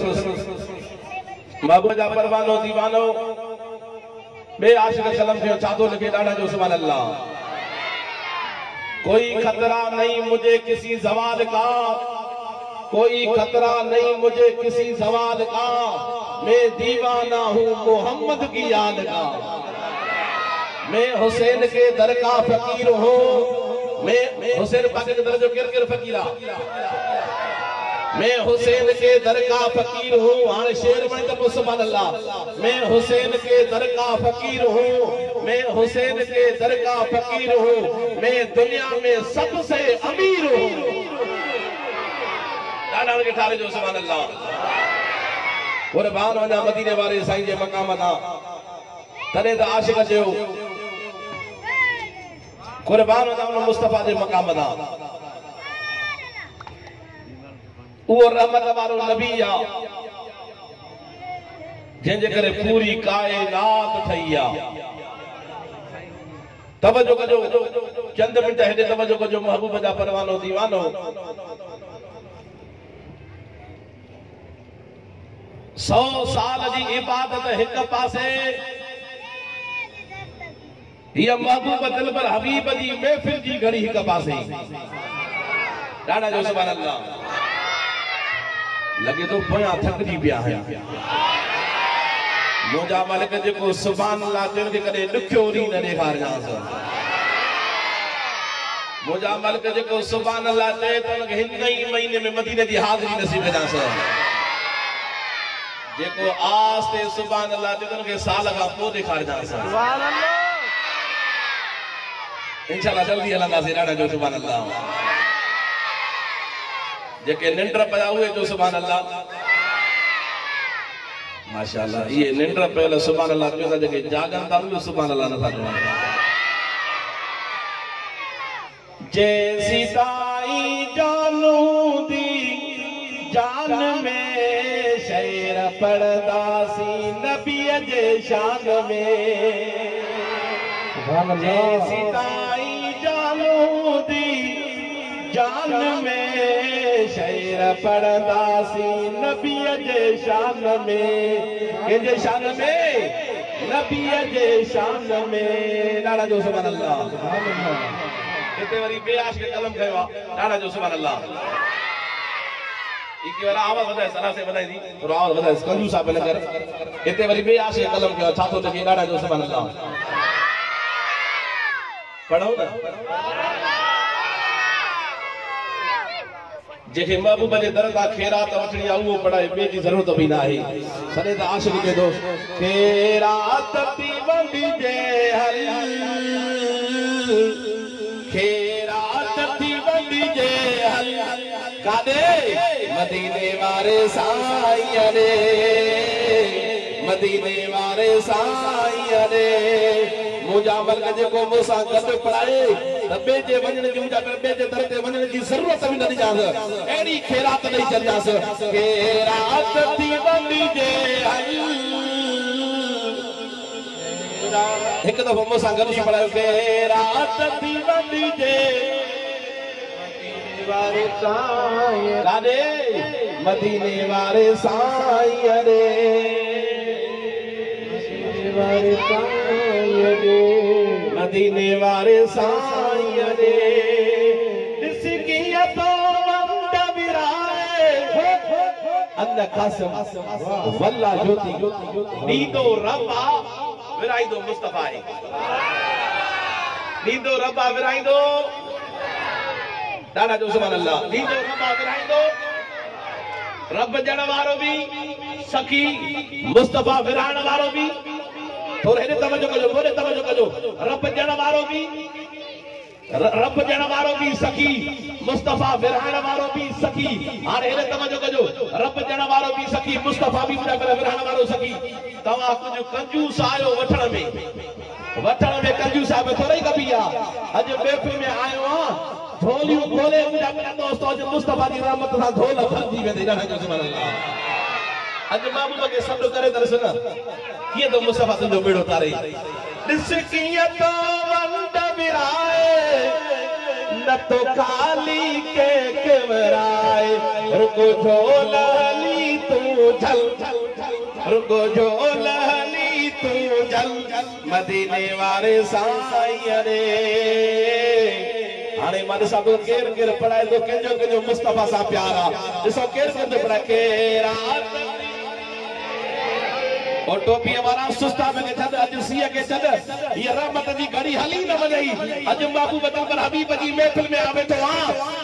महबूब जा परवानो दीवानो बे आशिक सलम के चादो लगे डाढ़ा जो सुभान अल्लाह। कोई खतरा नहीं मुझे किसी ज़वाल का, कोई खतरा नहीं मुझे किसी ज़वाल का, मैं दीवाना हूँ मोहम्मद की याद का। मैं हुसैन के दर का फकीर हूँ, मैं हुसैन पाक के दर जो किर फकीरा, मैं हुसैन के दर का फकीर हूँ। हाँ शेर बन तो सुभान अल्लाह। मैं हुसैन के दर का फकीर हूँ, मैं हुसैन के दर का फकीर हूँ, मैं दुनिया में सबसे अमीर हूँ। डाढ़ा के ठारे जो सुभान अल्लाह। कुर्बान वना मदीने वाले साईं जे मकाम दा तने त आशिक जो कुर्बान वना मुस्तफा जे मकाम दा वो रहमत वारो नबी आ जंहिंजे करे पूरी कायनात ठही आ। तवज्जो कजो चंद मिंट हेॾे तवज्जो कजो महबूब जा परवानो दीवानो। 100 साल जी इबादत हिक पासे, हिय महबूब दिलबर हबीब जी महफिल जी घड़ी हिक पासे। डाढ़ा जो सुभान अल्लाह। लगे तो पोयां थकजी पिया है मुंहिंजा मालिक जेको सुभान अल्लाह चवण जे करे ॾुखियो ॾींहुं न ॾेखारियांसि। मुंहिंजा मालिक जेको सुभान अल्लाह चए त हुनखे हिन ई महीने में मदीने जी हाज़िरी नसीब कजांसि। जेको आस ते सुभान अल्लाह चए त हुनखे साल खां पोइ ॾेखारिजांसि। सुभान अल्लाह। इंशाअल्लाह जल्दी हलंदासीं। ॾाढा जो सुभान अल्लाह। जेके निंड्र पिया हुए जो सुभान अल्लाह। माशाअल्लाह ये निंड्र पहले सुभान अल्लाह जो जेके जागन था उहे सुभान अल्लाह नथा चवनि। जैसी ताई जानू दी जान में शेर पड़दासी नबी जे शान में। जैसी ताई जानू दी जान में शेर पड़दासी नबी जे शान में। के शान में नबी जे शान में। डाढ़ा जो सुभान अल्लाह। इते वरी बेआश के कलम कयो डाढ़ा जो सुभान अल्लाह। इके वाला आवाज वधाए सलाह से वधाई दी और आवाज वधाए कंजूस साहब ने कर इते वरी बेआश के कलम कयो छा तो लगे डाढ़ा जो सुभान अल्लाह। पढ़ो ना जेके महबूब जे दर का खैरात वठणी आ उहो पढ़ाए ॿिए जी ज़रूरत बि न आहे। सॾे त आशिक़ के दो खैरात थी वंडिजे हल, खैरात थी वंडिजे हल काॾे मदीने वारे साईं रे, मदीने वारे साईं रे। मुंहिंजा मलक जेको मूंसां गॾु पढ़ाए त ॿिए जे वञण जी मुंहिंजा ॿिए जे दर ते वञण जी ज़रूरत बि न ॾिजांसि। अहिड़ी खैरात ॾेई छॾिजांसि। खैरात थी वंडिजे हल। हिकु दफ़ो मूंसां गॾु ई पढ़ायो खैरात थी वंडिजे वारे साईं काॾे मदीने वारे साईं रे, वारे साईं रे, मदीने वारे साईं रे। ॾिस कीअं तो वंड विराए अन क़ासिम वल्ला ज्योति ॾींदो रब आ विराईंदो मुस्तफा आहे। ॾींदो रब आ विराईंदो डाढ़ा जो सुभान अल्लाह। ॾींदो रब आ विराईंदो रब ॼण वारो बि सखी मुस्तफा विराइण वारो बि। थोड़े हेॾे तवज्जो कजो थोड़े तवज्जो कजो। रब ॼण वारो बि सखी मुस्तफा विराइण वारो बि सखी। हाणे हेॾे तवज्जो कजो रब ॼण वारो बि सखी मुस्तफा बि मुंहिंजा करे विराइण वारो सखी। तव्हां कुझु कंजूस आहियो वठण में कंजूस आहे थोरो ई कबी आहे। अॼु महफ़िल में आयो आहे झोलियूं खोले मुंहिंजा मेरा दोस्त अॼु मुस्तफा जी रहमत सां झोल भरिजी वेंदी। अॼु महबूब खे सॾु करे दर्श न कीअं तो मुस्तफा तुंहिंजो बेड़ो तारे। ॾिस कीअं तो वंड विराए न तो खाली के केवराए रुको झोल हली तू झल रुगो जो लहली तू झल मदीने वारे साईं रे हाणे मां ॾिसां थो केरु केरु पढ़ाए थो कंहिंजो मुस्तफ़ा सां प्यारा ॾिसो केरु केरु थो पढ़ाए केरा और टोपीअ वारा सुस्ता में छॾ अॼु सीअ खे छॾ हीअ रहमत जी घड़ी हली न वञई अॼु महबूब जाबर हबीब जी महफ़िल में आ वेठो आ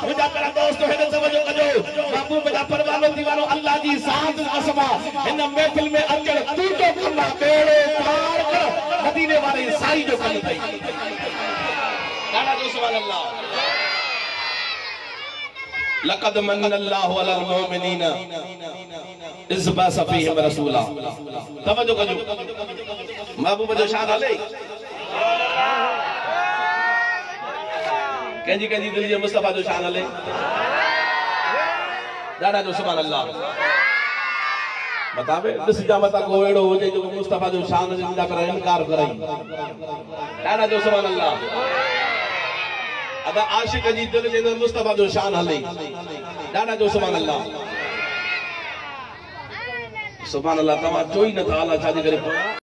मुंहिंजा पहिरा दोस्त हिन तवजो कजो महबूब जा परवानो दीवानो अल्लाह जी ज़ात क़सम हिन महफ़िल में अचण तू जो कल्ला बेड़ो पार कर मदीने वारे साईं जो कम अथई गाना जो सुभान अल्लाह लक़द मन्नल्लाहु अलल मुमिनीना इज़ बअस फ़ीहिम रसूला तवज्जो कजो महबूब जो शान हले कंहिंजी दिलि जे मुस्तफ़ा जो शान हले ॾाढा जो सुभान अल्लाह बतावे ॾिस जा मता को अहिड़ो हुजे जो मुस्तफ़ा जो शान जिंदा करे इनकार करई ॾाढा जो सुभान अल्लाह अदा आशिक जी दिल जे मुस्तफ़ा जो शान हले ॾाढा जो सुभान अल्लाह तव्हां चोई नथा अलाह छाजे करे